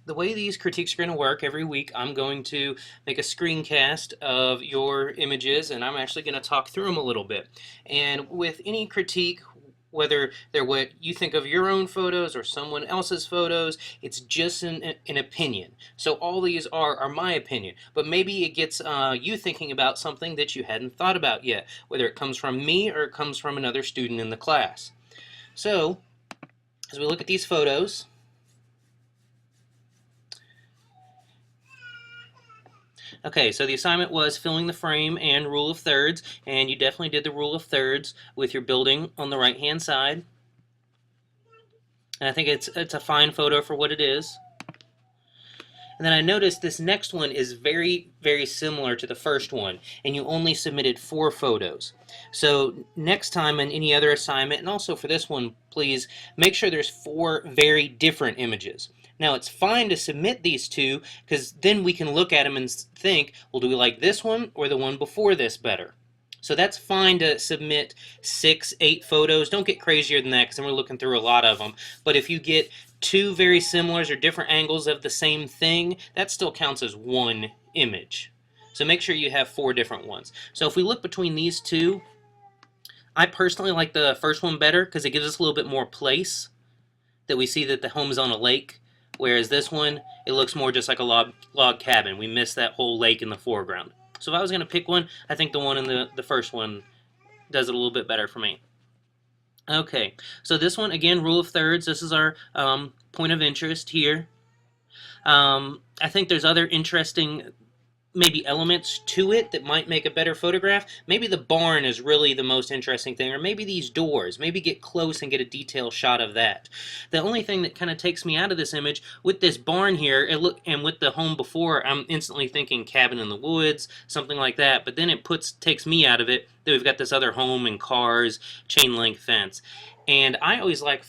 the way these critiques are going to work, every week I'm going to make a screencast of your images, and I'm actually going to talk through them a little bit. And with any critique, whether they're what you think of your own photos or someone else's photos, it's just an opinion. So all these are my opinion, but maybe it gets you thinking about something that you hadn't thought about yet, whether it comes from me or it comes from another student in the class. So as we look at these photos, okay, so the assignment was filling the frame and rule of thirds, and you definitely did the rule of thirds with your building on the right-hand side. And I think it's a fine photo for what it is. And then I noticed this next one is very, very similar to the first one, and you only submitted 4 photos. So next time in any other assignment, and also for this one, please make sure there's 4 very different images. Now it's fine to submit these 2, because then we can look at them and think, well, do we like this one or the one before this better? So that's fine to submit 6, 8 photos. Don't get crazier than that, because then we're looking through a lot of them. But if you get 2 very similars or different angles of the same thing, that still counts as 1 image. So make sure you have 4 different ones. So if we look between these 2, I personally like the first one better because it gives us a little bit more place, that we see that the home is on a lake, whereas this one, it looks more just like a log cabin. We miss that whole lake in the foreground. So if I was going to pick one, I think the one in the first one does it a little bit better for me. Okay, so this one, again, rule of thirds. This is our point of interest here. I think there's other interesting maybe elements to it that might make a better photograph. Maybe the barn is really the most interesting thing, or maybe these doors. Maybe get close and get a detailed shot of that. The only thing that kind of takes me out of this image, with this barn here, and with the home before, I'm instantly thinking cabin in the woods, something like that, but then it takes me out of it that we've got this other home and cars, chain link fence. And I always like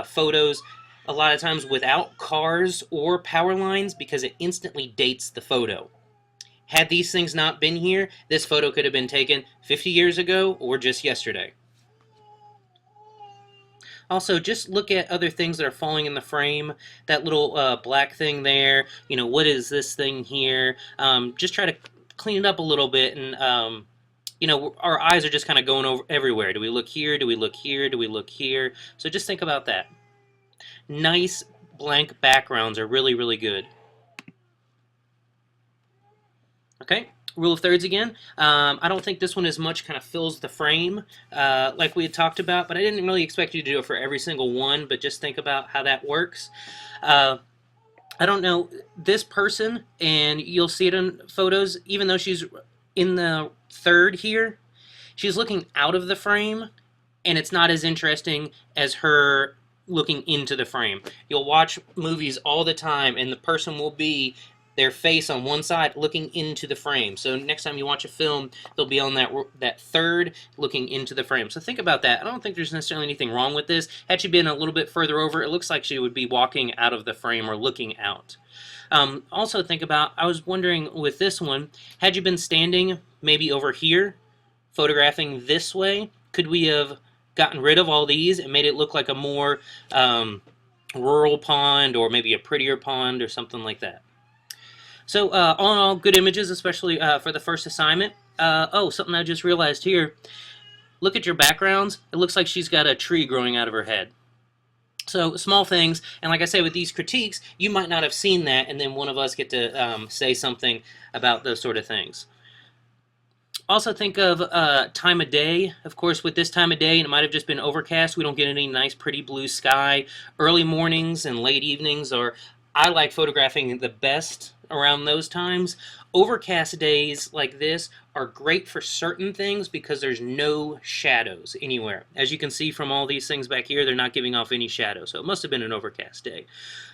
photos a lot of times without cars or power lines, because it instantly dates the photo. Had these things not been here, this photo could have been taken 50 years ago or just yesterday. Also, just look at other things that are falling in the frame. That little black thing there, what is this thing here? Just try to clean it up a little bit, and our eyes are just kind of going over everywhere. Do we look here? Do we look here? Do we look here? So just think about that. Nice blank backgrounds are really, really good. Okay, rule of thirds again. I don't think this one as much kind of fills the frame like we had talked about, but I didn't really expect you to do it for every single one, but just think about how that works. I don't know, this person, and you'll see it in photos, even though she's in the third here, she's looking out of the frame, and it's not as interesting as her looking into the frame. You'll watch movies all the time, and the person will be their face on one side looking into the frame. So next time you watch a film, they'll be on that third looking into the frame. So think about that. I don't think there's necessarily anything wrong with this. Had she been a little bit further over, it looks like she would be walking out of the frame or looking out. Also think about, I was wondering with this one, had you been standing maybe over here, photographing this way, could we have gotten rid of all these and made it look like a more rural pond, or maybe a prettier pond or something like that? So all in all, good images, especially for the first assignment. Oh, something I just realized here. Look at your backgrounds. It looks like she's got a tree growing out of her head. So small things, and like I say, with these critiques, you might not have seen that, and then one of us get to say something about those sort of things. Also think of time of day. Of course, with this time of day, and it might have just been overcast, we don't get any nice pretty blue sky. Early mornings and late evenings are, I like photographing the best around those times. Overcast days like this are great for certain things because there's no shadows anywhere. As you can see from all these things back here, they're not giving off any shadow, so it must have been an overcast day.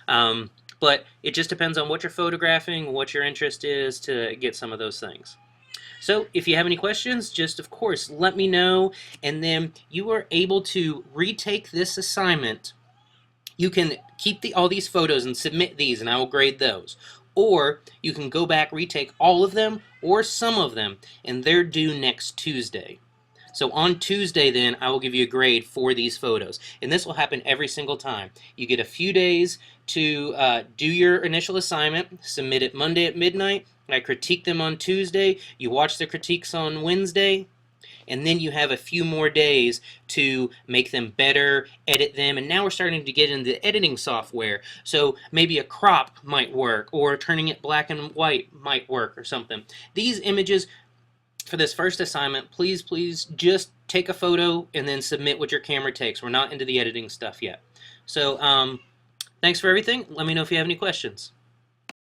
But it just depends on what you're photographing, what your interest is to get some of those things. So if you have any questions, just of course let me know, and then you are able to retake this assignment. You can keep all these photos and submit these, and I will grade those. Or you can go back, retake all of them or some of them, and they're due next Tuesday. So on Tuesday, then, I will give you a grade for these photos. And this will happen every single time. You get a few days to do your initial assignment, submit it Monday at midnight. I critique them on Tuesday. You watch the critiques on Wednesday. And then you have a few more days to make them better, edit them, and now we're starting to get into editing software. So maybe a crop might work, or turning it black and white might work, or something. These images for this first assignment, please just take a photo and then submit what your camera takes. We're not into the editing stuff yet. So thanks for everything. Let me know if you have any questions.